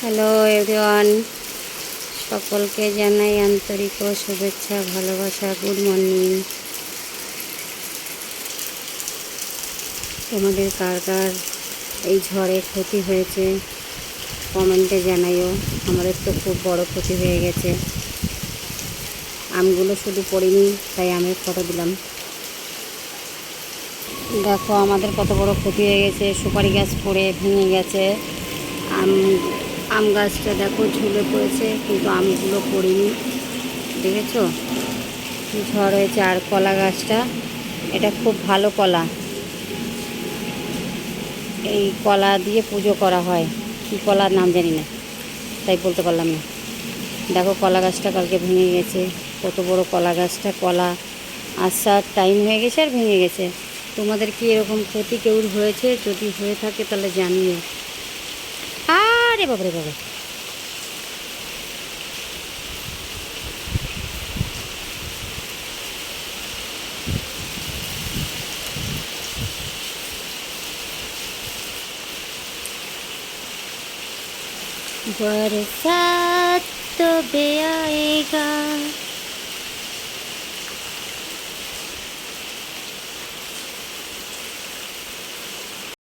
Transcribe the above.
Hello everyone, সকলকে জানাই আন্তরিক ও শুভেচ্ছা, ভালোবাসা। Good morning. তোমাদের কার কার এই ঝড়ে ক্ষতি হয়েছে কমেন্টে জানাইও। আমাদের তো খুব বড় ক্ষতি হয়ে গেছে। আমগুলো শুধু পড়িনি, তাই আমের ফটো দিলাম। দেখো আমাদের কত বড় ক্ষতি হয়ে গেছে। সুপারি গাছ পড়ে ভেঙে গেছে। আম আম গাছটা দেখো ঝুলে পড়েছে, কিন্তু আমগুলো পড়েনি, দেখেছো? ঝড় হয়েছে। আর কলা গাছটা, এটা খুব ভালো কলা। এই কলা দিয়ে পুজো করা হয়, কী কলার নাম জানি না, তাই বলতে পারলাম না। দেখো কলা গাছটা কালকে ভেঙে গেছে। কত বড় কলা গাছটা, কলা আসার টাইম হয়ে গেছে আর ভেঙে গেছে। তোমাদের কি এরকম ক্ষতি কেউর হয়েছে? যদি হয়ে থাকে তাহলে জানিও। আরে বাবারে বাবা, बरसात तो बे आएगा।